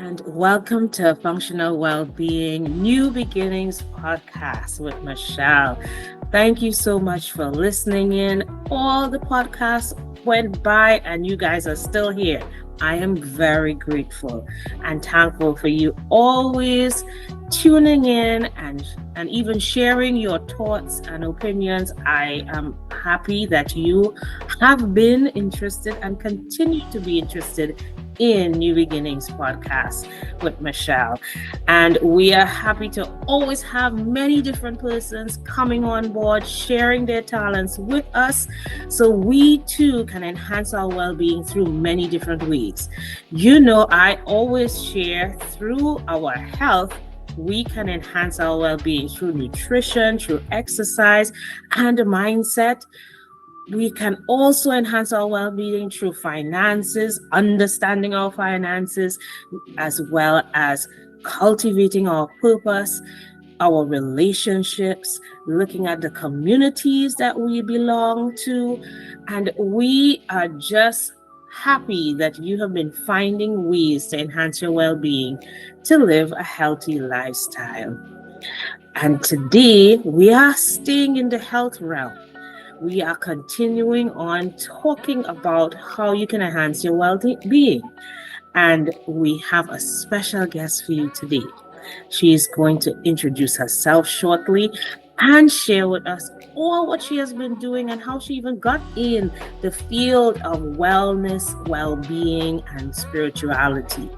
and welcome to Functional Wellbeing New Beginnings podcast with Michelle. Thank you so much for listening in. All the podcasts went by and you guys are still here. I am very grateful and thankful for you always tuning in and even sharing your thoughts and opinions. I am happy that you have been interested and continue to be interested in New Beginnings podcast with Michelle. And we are happy to always have many different persons coming on board, sharing their talents with us so we too can enhance our well-being through many different ways. You know, I always share through our health, we can enhance our well-being through nutrition, through exercise, and mindset. We can also enhance our well-being through finances, understanding our finances, as well as cultivating our purpose, our relationships, looking at the communities that we belong to. And we are just happy that you have been finding ways to enhance your well-being, to live a healthy lifestyle. And today we are staying in the health realm. We are continuing on talking about how you can enhance your well-being. And we have a special guest for you today. She is going to introduce herself shortly and share with us all what she has been doing and how she even got in the field of wellness, well-being, and spirituality.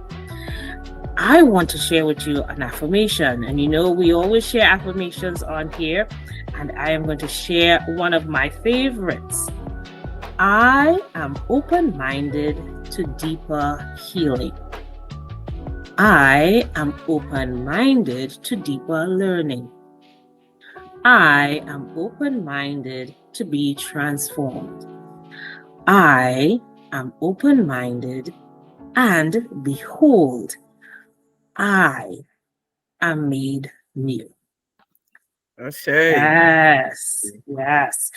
I want to share with you an affirmation. And you know, we always share affirmations on here. And I am going to share one of my favorites. I am open-minded to deeper healing. I am open-minded to deeper learning. I am open-minded to be transformed. I am open-minded, and behold, I am made new. Okay. Yes.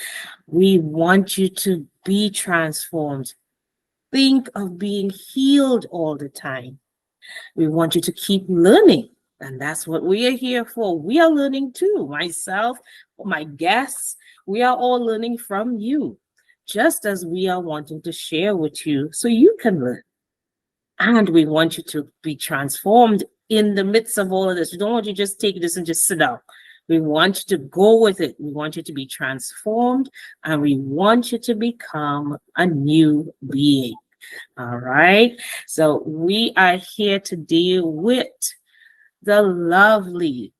We want you to be transformed. Think of being healed all the time. We want you to keep learning. And that's what we are here for. We are learning too. Myself, my guests, we are all learning from you, just as we are wanting to share with you so you can learn. And we want you to be transformed in the midst of all of this. We don't want you to just take this and just sit down. We want you to go with it. We want you to be transformed and we want you to become a new being. All right. So we are here to deal with the lovely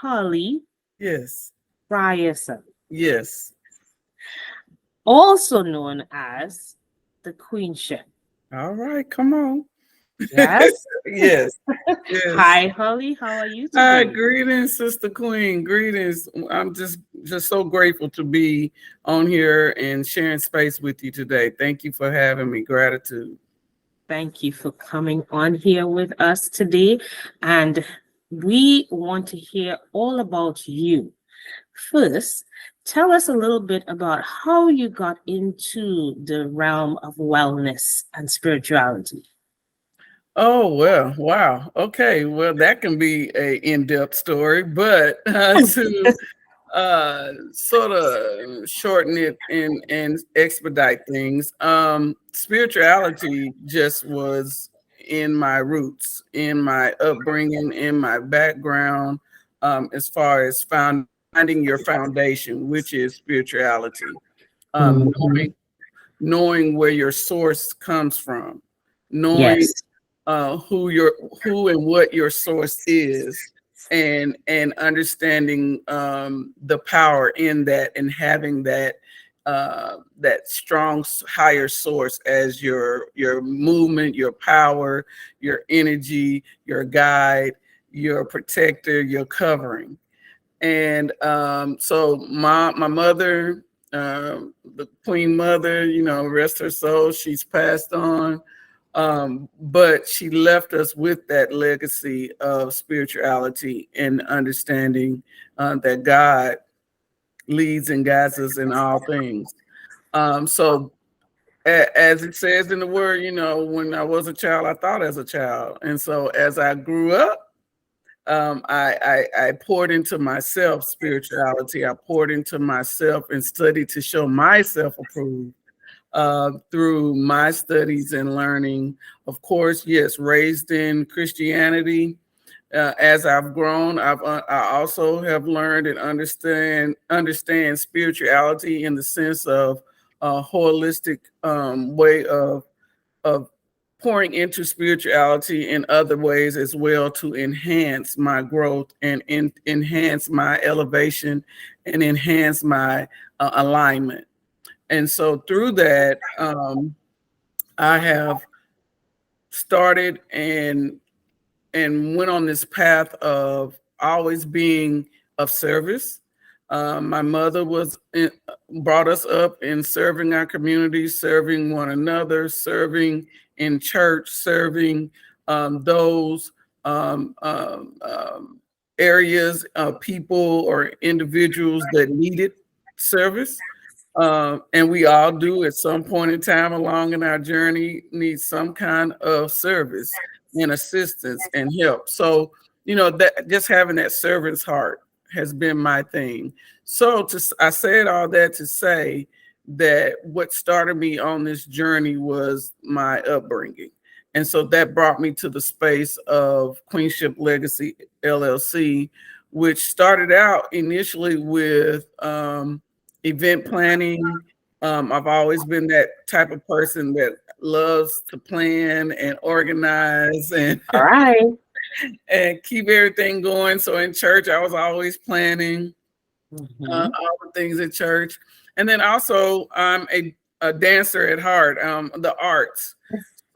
Holly Yes. Frierson, Yes. also known as the Queenship. All right. Come on. Yes. Yes. Yes. Hi, Holly. How are you Hi. today? Greetings, Sister Queen. Greetings. I'm just so grateful to be on here and sharing space with you today. Thank you for having me. Gratitude. Thank you for coming on here with us today. And we want to hear all about you. First, tell us a little bit about how you got into the realm of wellness and spirituality. Oh, well, wow. Okay. Well, that can be a in-depth story, but to sort of shorten it and expedite things. Spirituality just was in my roots, in my upbringing, in my background, as far as finding your foundation, which is spirituality. Mhm. Knowing where your source comes from, knowing Yes. who and what your source is, and understanding the power in that, and having that strong higher source as your movement, your power, your energy, your guide, your protector, your covering. And so my mother, the Queen Mother, rest her soul, she's passed on. But she left us with that legacy of spirituality and understanding that God leads and guides us in all things. So as it says in the word, when I was a child, I thought as a child. And so as I grew up, I poured into myself spirituality. I poured into myself and studied to show myself approved through my studies and learning. Of course, yes, raised in Christianity. As I've grown, I also have learned and understand spirituality in the sense of a holistic way of pouring into spirituality in other ways as well to enhance my growth and enhance my elevation and enhance my alignment. And so through that, I have started and went on this path of always being of service. My mother brought us up in serving our community, serving one another, serving in church, serving those areas, people or individuals that needed service. And we all do at some point in time along in our journey need some kind of service and assistance and help. So, that just having that servant's heart has been my thing. So I said all that to say that what started me on this journey was my upbringing. And so that brought me to the space of Queenship Legacy LLC, which started out initially with event planning. I've always been that type of person that loves to plan and organize and All right. and keep everything going. So in church, I was always planning Mhm. all the things at church. And then also, I'm a dancer at heart, the arts.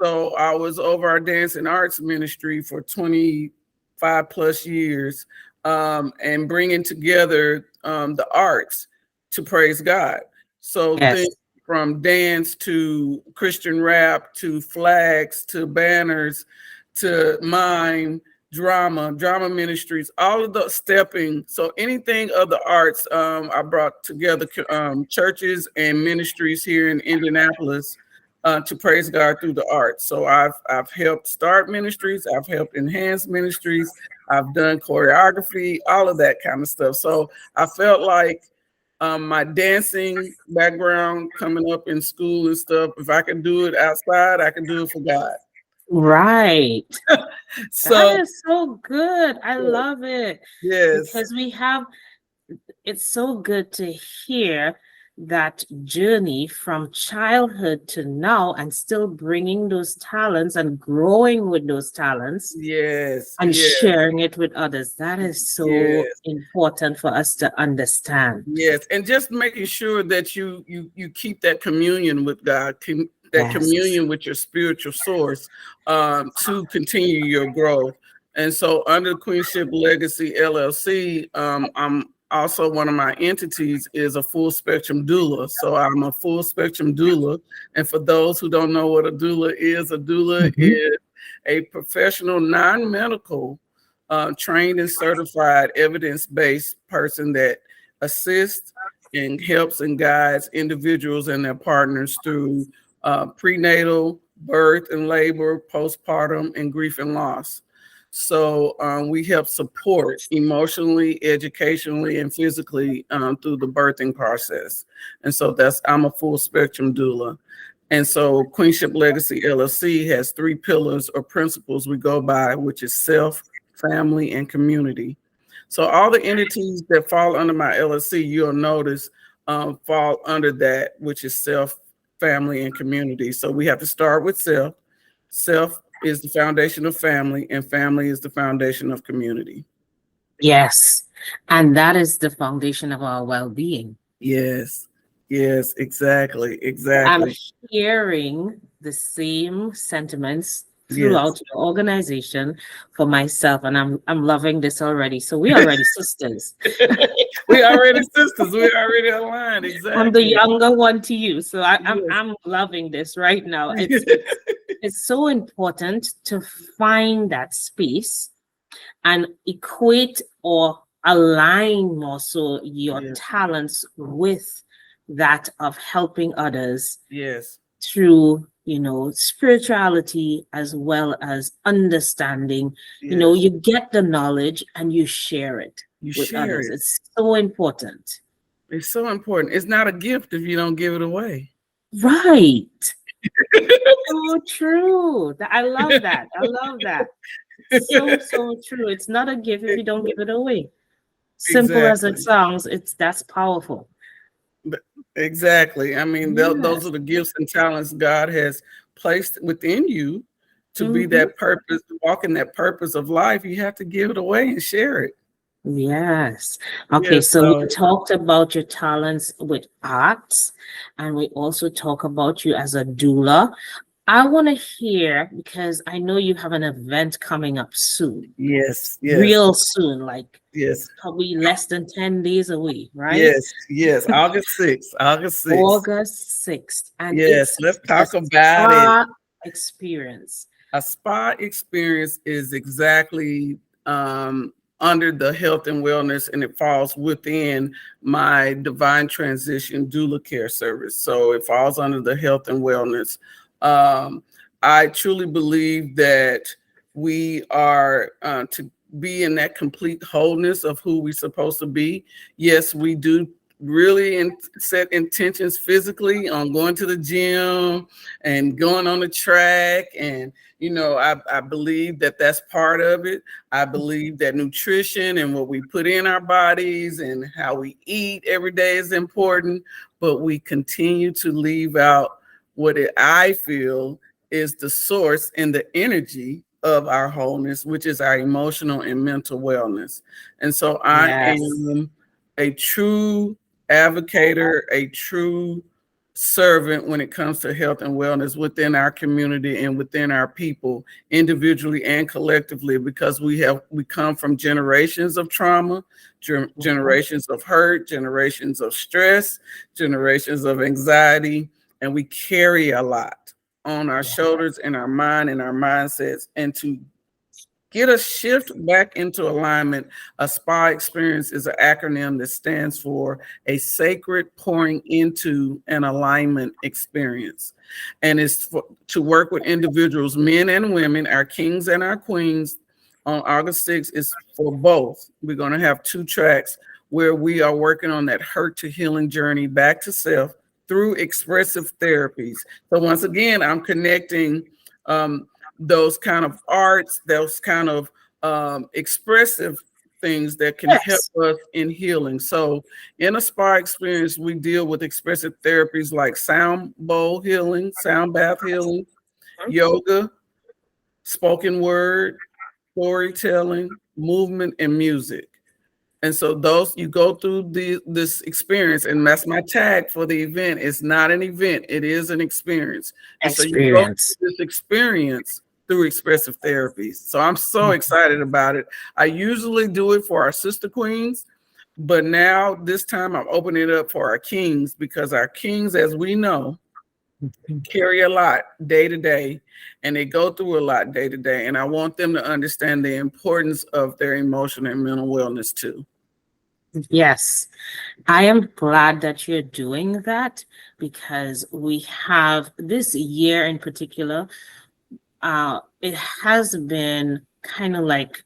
So I was over our dance and arts ministry for 25 plus years, and bringing together the arts to praise God. So Yes. things from dance to Christian rap to flags to banners to mime, drama ministries, all of the stepping. So anything of the arts, I brought together churches and ministries here in Indianapolis to praise God through the arts. So I've helped start ministries, I've helped enhance ministries, I've done choreography, all of that kind of stuff. So I felt like my dancing background coming up in school and stuff, if I can do it outside, I can do it for God. Right. That So is so good. I love it yes, because it's so good to hear that journey from childhood to now and still bringing those talents and growing with those talents yes, and yes, sharing it with others. That is so yes. important for us to understand. Yes, and just making sure that you keep that communion with God, that Yes. communion with your spiritual source, to continue your growth. And so, under Queenship Legacy LLC, I'm also one of my entities is a full spectrum doula. So I'm a full spectrum doula. And for those who don't know what a doula Mhm. is a professional, non-medical, trained and certified, evidence-based person that assists and helps and guides individuals and their partners through prenatal, birth and labor, postpartum, and grief and loss. So we help support emotionally, educationally, and physically through the birthing process. And so I'm a full spectrum doula. And so Queenship Legacy LLC has three pillars or principles we go by, which is self, family, and community. So all the entities that fall under my LLC, you'll notice fall under that, which is self, family, and community. So we have to start with self. Self is the foundation of family, and family is the foundation of community. Yes. And that is the foundation of our well-being. Yes, yes, exactly, I'm exactly. hearing the same sentiments Yes. throughout your organization for myself, and I'm loving this already. So we already sisters. We already sisters. We already aligned. I'm the Exactly. younger one to you, so Yes. I'm loving this right now. It's so important to find that space and equate or align more so your Yes. talents with that of helping others Yes. through, spirituality as well as understanding. Yes. You get the knowledge and you share it You with share others. it. It's so important. It's so important. It's not a gift if you don't give it away. Right. So true. I love that. I love that. So, so true. It's not a gift if you don't give it away. Simple as it Exactly. sounds, that's powerful. Exactly. I mean, those Yes. are the gifts and talents God has placed within you to be Hmm. that purpose, to walk in that purpose of life. You have to give it away and share it. Yes. Okay, Yes. so we So, talked about your talents with arts, and we also talk about you as a doula. I want to hear, because I know you have an event coming up soon, yes, yes, real soon, like yes, probably less than 10 days away, right? yes, yes. August 6th. August 6th. August 6th. And Yes. it's Let's a talk about it. spa experience. A spa experience is exactly under the health and wellness, and it falls within my divine transition doula care service. So it falls under the health and wellness. Um, I truly believe that we are to be in that complete wholeness of who we're supposed to be. Yes, we do really set intentions physically on going to the gym and going on the track, and I believe that that's part of it. I believe that nutrition and what we put in our bodies and how we eat every day is important, but we continue to leave out I feel is the source and the energy of our wholeness, which is our emotional and mental wellness. And so I Yes. am a true advocator, a true servant when it comes to health and wellness within our community and within our people, individually and collectively, because we come from generations of trauma, Mhm. generations of hurt, generations of stress, generations of anxiety, and we carry a lot on our Yeah. shoulders and our mind and our mindsets. And to get a shift back into alignment, a SPA experience is an acronym that stands for a sacred pouring into an alignment experience. And it's to work with individuals, men and women, our kings and our queens. On August 6th is for both. We're going to have 2 tracks where we are working on that hurt to healing journey back to self through expressive therapies. So once again, I'm connecting those kind of arts, those kind of expressive things that can help Yes. us in healing. So in a spa experience, we deal with expressive therapies like sound bowl healing, sound bath healing, yoga, spoken word, storytelling, movement, and music. And so those you go through this experience, and that's my tag for the event. It's not an event, it is an experience. And so you go Experience. through this experience through expressive therapies. So I'm so excited about it. I usually do it for our sister queens, but now this time I'm opening it up for our kings, because our kings, as we know, Mhm. carry a lot day to day, and they go through a lot day to day. And I want them to understand the importance of their emotional and mental wellness too. Yes. I am glad that you're doing that, because we have this year in particular, it has been kind of like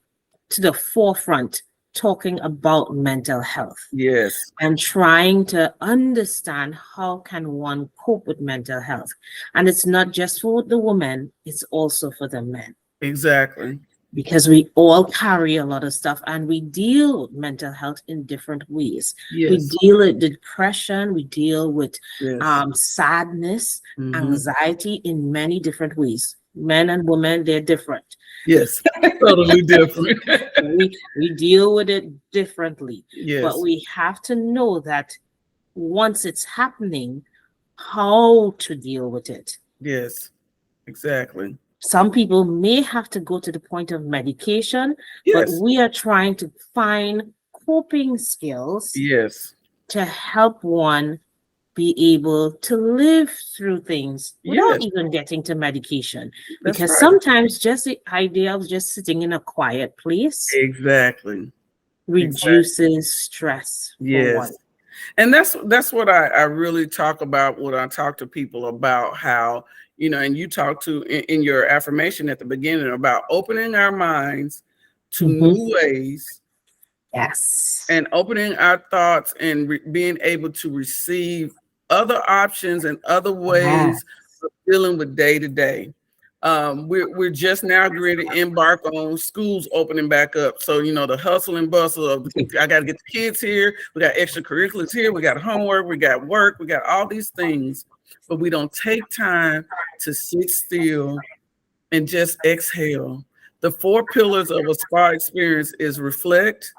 to the forefront talking about mental health Yes. and trying to understand how can one cope with mental health. And it's not just for the women, it's also for the men, Exactly. because we all carry a lot of stuff and we deal with mental health in different ways. We Yes. deal with depression, we deal with Yes. sadness, Hmm. anxiety in many different ways. Men and women, they're different. Yes. Totally different. We deal with it differently, but Yes. we have to know that once it's happening, how to deal with it. Yes. Exactly. Some people may have to go to the point of medication, but Yes. we are trying to find coping skills Yes. to help one be able to live through things without Yes. even getting to medication. That's Because right. sometimes just the idea of just sitting in a quiet place Exactly. Exactly. reduces stress for Yes. one. And that's what I really talk about when I talk to people about how, and you talk to in your affirmation at the beginning about opening our minds to Mhm. new ways Yes. and opening our thoughts and being able to receive other options and other Yeah. ways of dealing with day to day. We're just now going to embark on schools opening back up. So, the hustle and bustle of I got to get the kids here. We got extracurriculars here. We got homework. We got work. We got all these things, but we don't take time to sit still and just exhale. The four pillars of a spa experience is reflect,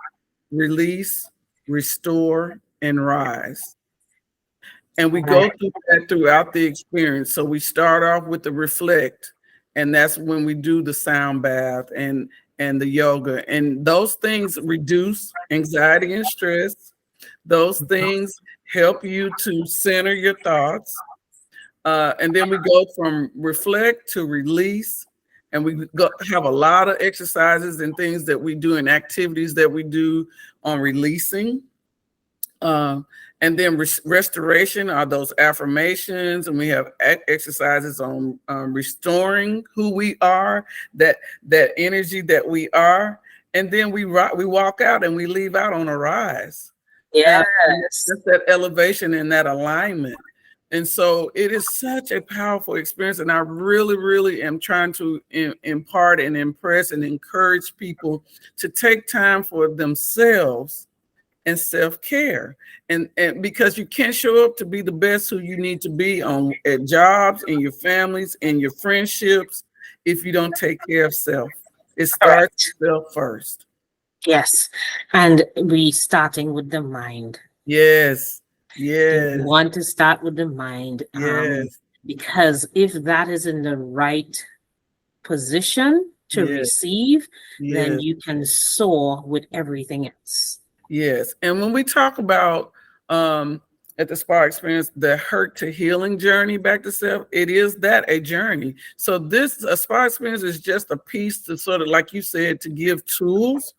release, restore, and rise. And we Right. go through that throughout the experience. So we start off with the reflect, and that's when we do the sound bath and the yoga. And those things reduce anxiety and stress. Those things help you to center your thoughts. And then we go from reflect to release. And we have a lot of exercises and things that we do and activities that we do on releasing. Um, and then restoration are those affirmations, and we have exercises on restoring who we are, that energy that we are, and then we walk out and we leave out on a rise. And Yes. that's that elevation and that alignment. And so it is such a powerful experience. And I really, really am trying to impart and impress and encourage people to take time for themselves and self-care. And because you can't show up to be the best who you need to be at jobs, in your families, in your friendships, if you don't take care of self. It starts Correct. with self first. Yes. And we starting with the mind. Yes. You Yes. want to start with the mind, Yes. because if that is in the right position to Yes. receive, then Yes. you can soar with everything else. Yes. And when we talk about at the SPA experience, the hurt to healing journey back to self, it is that a journey. So this a SPA experience is just a piece to sort of, like you said, to give tools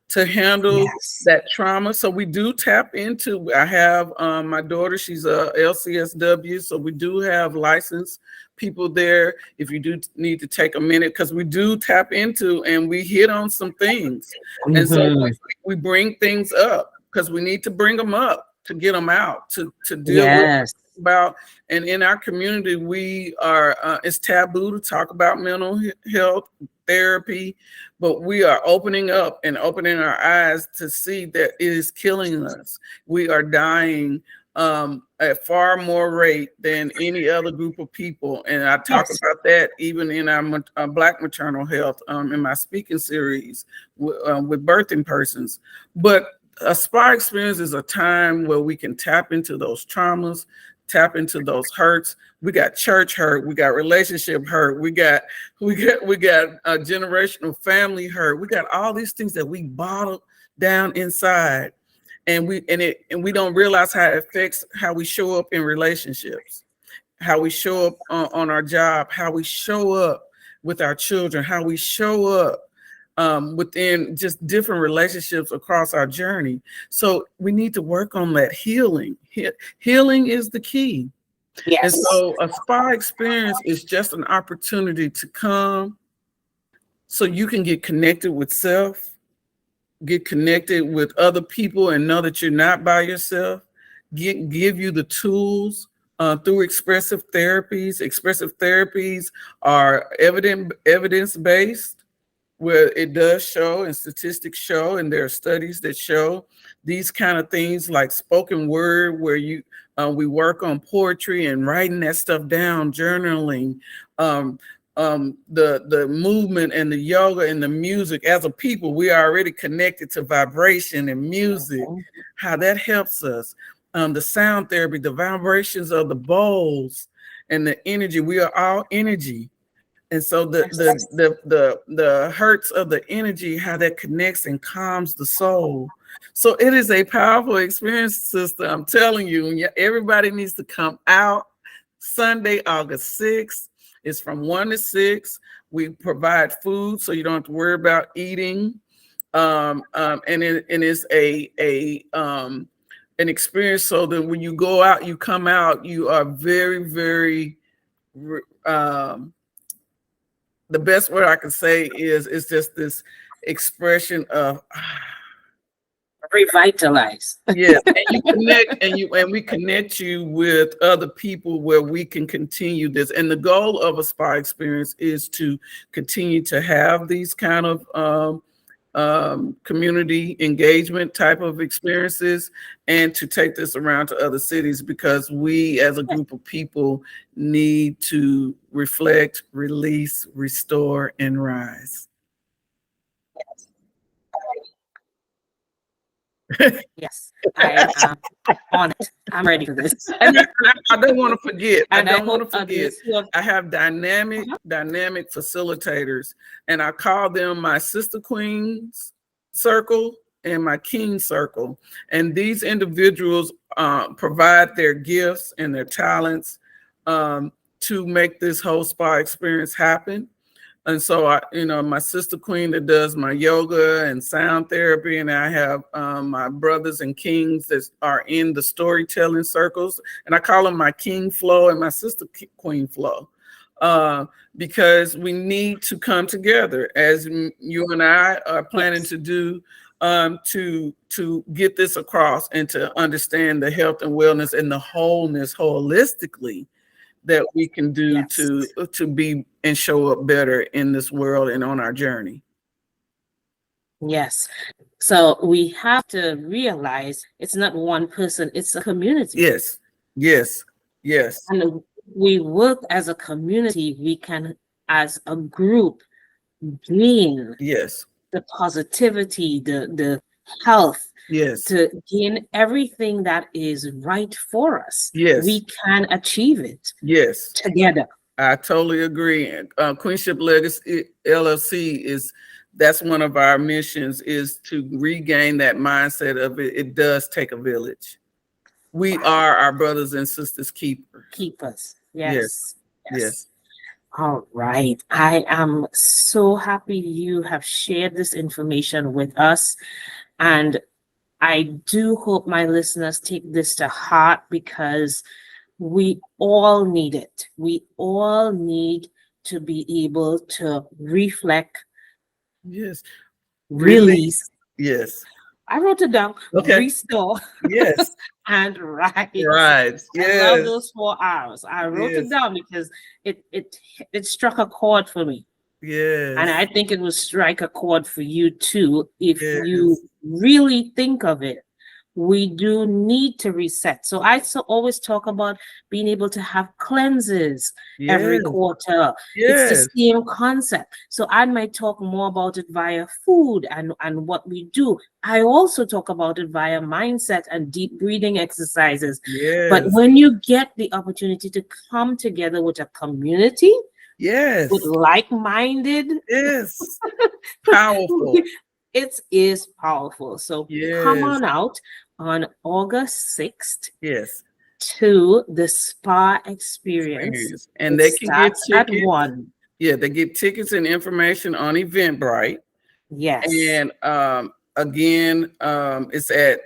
to handle Yes. that trauma. So we do tap into, I have my daughter, she's a LCSW. So we do have licensed people there. If you do need to take a minute, because we do tap into and we hit on some things. And so Mhm. we bring things up because we need to bring them up to get them out, to deal with Yes. about. And in our community, we are, it's taboo to talk about mental health, therapy, but we are opening up and opening our eyes to see that it is killing us. We are dying at far more rate than any other group of people. And I talk Yes. about that even in our Black maternal health in my speaking series with birthing persons. But a SPA experience is a time where we can tap into those traumas, tap into those hurts. We got church hurt, we got relationship hurt, we got a generational family hurt. We got all these things that we bottle down inside, and we don't realize how it affects how we show up in relationships, how we show up on our job, how we show up with our children, how we show up within just different relationships across our journey. So we need to work on that healing. Healing is the key. And Yes. so a SPA experience is just an opportunity to come so you can get connected with self, get connected with other people and know that you're not by yourself, give you the tools through expressive therapies. Expressive therapies are evidence-based, where it does show and statistics show, and there are studies that show these kind of things like spoken word, where we work on poetry and writing that stuff down, journaling, the movement and the yoga and the music. As a people, we are already connected to vibration and music, how that helps us. The sound therapy, the vibrations of the bowls and the energy. We are all energy. And so the hurts of the energy, how that connects and calms the soul. So it is a powerful experience, sister. I'm telling you, and everybody needs to come out. Sunday, August 6th. It's from 1 to 6. We provide food, so you don't have to worry about eating. And it is a an experience so that when you go out, you come out, you are very, very, um, the best word I can say is it's just this expression of Revitalize. yes, and you connect and we connect you with other people where we can continue this. And the goal of a spa experience is to continue to have these kind of community engagement type of experiences and to take this around to other cities because we as a group of people need to reflect, release, restore, and rise. Yes, I am on it. I'm ready for this. And I don't want to forget. And I don't want to others forget. who have- I have dynamic facilitators, and I call them my sister queens circle and my king circle. And these individuals provide their gifts and their talents to make this whole spa experience happen. And so my sister queen that does my yoga and sound therapy, and I have my brothers and kings that are in the storytelling circles, and I call them my king flow and my sister queen flow, because we need to come together as you and I are planning to do, to get this across and to understand the health and wellness and the wholeness holistically that we can do to be and show up better in this world and on our journey. Yes. So we have to realize it's not one person, it's a community. Yes, yes, yes. And we work as a community, we can, as a group, gain yes the positivity, the health, yes to gain everything that is right for us. Yes. We can achieve it. Yes. Together. I totally agree. Queenship Legacy LLC that's one of our missions, is to regain that mindset of it does take a village. We are our brothers and sisters keepers. Yes. Yes. All right. I am so happy you have shared this information with us. And I do hope my listeners take this to heart because we all need it. We all need to be able to reflect, Yes. release. Yes. I wrote it down. Okay. Restore. Yes. And rise. Right. Yes. I love those 4 hours. I wrote it down because it struck a chord for me. Yes. And I think it will strike a chord for you too if you really think of it. We do need to reset. So I always talk about being able to have cleanses every quarter. It's the same concept. So I might talk more about it via food and what we do. I also talk about it via mindset and deep breathing exercises. But when you get the opportunity to come together with a community, with like-minded, powerful. It is powerful. So come on out on August 6th. To the spa experience. And they can get tickets at 1. Yeah, they get tickets and information on Eventbrite. Yes. And again, it's at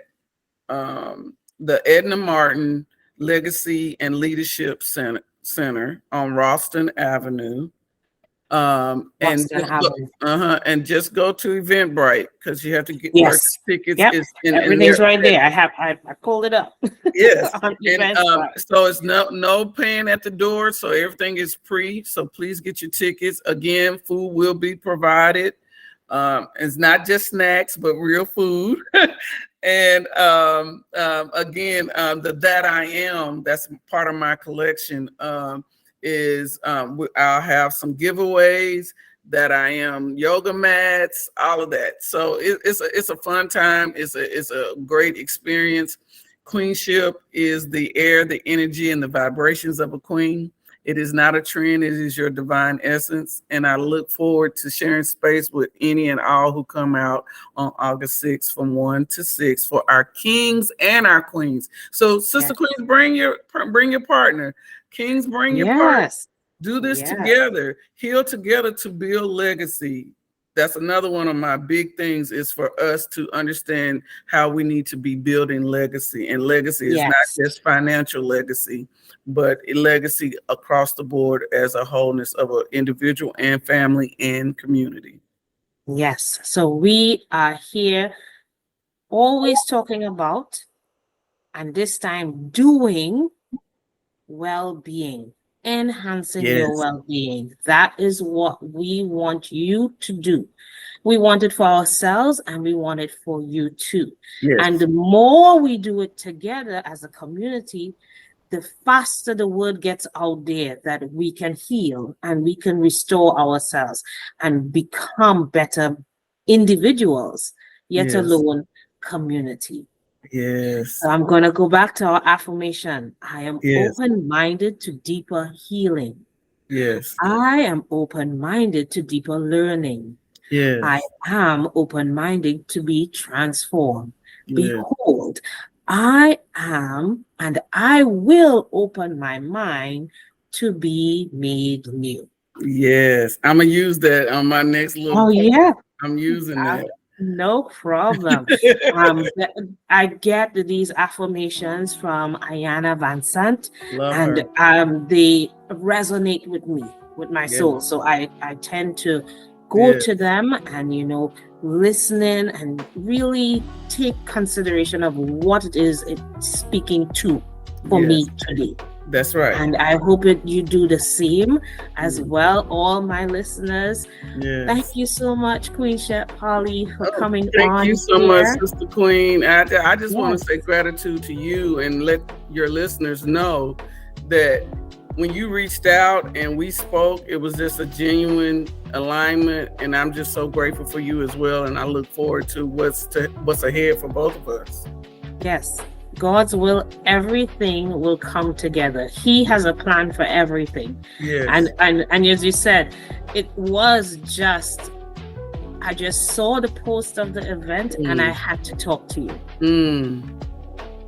the Edna Martin Legacy and Leadership Center on Ralston Avenue. And just go to Eventbrite because you have to get purchase tickets. Everything's right there. I pulled it up. Yes. So it's no paying at the door. So everything is free. So please get your tickets. Again, food will be provided. It's not just snacks, but real food. And again, the That I Am, that's part of my collection. I'll have some giveaways, that I am yoga mats, all of that. So it's a fun time. It's a great experience. Queenship is the air, the energy, and the vibrations of a queen. It is not a trend. It is your divine essence. And I look forward to sharing space with any and all who come out on August 6th from 1 to 6 for our kings and our queens. So sister queens, bring your partner. Kings, bring your partner. Do this together. Heal together to build legacy. that's another one of my big things, is for us to understand how we need to be building legacy. And legacy is not Yes. just financial legacy, but a legacy across the board as a wholeness of an individual and family and community. Yes. So we are here always talking about, and this time doing, well-being, enhancing your Yes, well-being. That is what we want you to do. We want it for ourselves and we want it for you too. And yes, the more we do it together as a community, the faster the word gets out there that we can heal and we can restore ourselves and become better individuals, yet yes, alone community. yes, So I'm going to go back to our affirmation. I am yes, open-minded to deeper healing. yes, I am open-minded to deeper learning. I yes, am open-minded to be transformed. yes, Behold, I am and I will open my mind to be made new. yes. I'm gonna use that on my next little Oh, post. yeah. I'm using Uh, that. no problem. th- I get these affirmations from Ayana Van Sant, Love and her. they resonate with me, with my Yes, soul. So I tend to go yes, to them and, listening and really take consideration of what it is it's speaking to for yes. me today. That's right. And I hope you do the same as Mm, well, all my listeners. Thank yes. you so much, Queen Chef Polly, for Oh, coming thank you on so much, here. Sister Queen. I just want to Yes, say gratitude to you and let your listeners know that when you reached out and we spoke, it was just a genuine alignment, and I'm just so grateful for you as well. And I look forward to what's ahead for both of us. yes. God's will, everything will come together. He has a plan for everything. Yes. And as you said, it was just I just saw the post of the event and I Mm, had to talk to you. mm,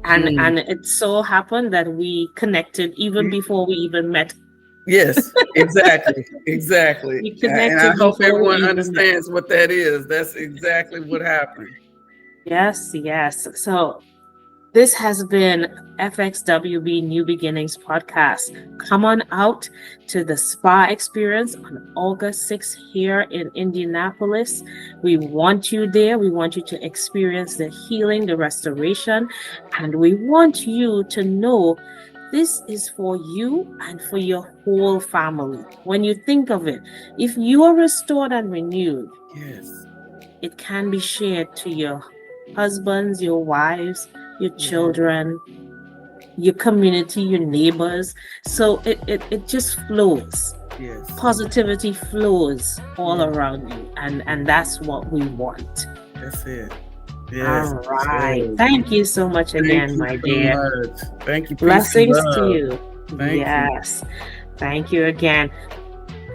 mm. And it so happened that we connected even before we even met. Yes, exactly, exactly. We And I connected hope before we everyone even met. understands what that is. That's exactly what happened. Yes, yes. So this has been FXWB New Beginnings podcast. Come on out to the SPA experience on August 6th here in Indianapolis. We want you there. We want you to experience the healing, the restoration, and we want you to know this is for you and for your whole family. When you think of it, if you are restored and renewed, Yes, it can be shared to your husbands, your wives, your yes, children, your community, your neighbors. So it just flows. yes, Positivity flows all yes. around you. And that's what we want. That's it. All Yes, right. yes. Thank you so much Thank again, you my so dear. much. Thank you. Peace and Blessings to love. you. Thank you. Yes. Thank you again.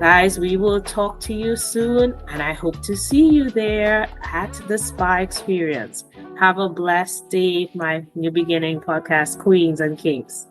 Guys, we will talk to you soon, and I hope to see you there at the SPA experience. Have a blessed day, my New Beginning podcast queens and kings.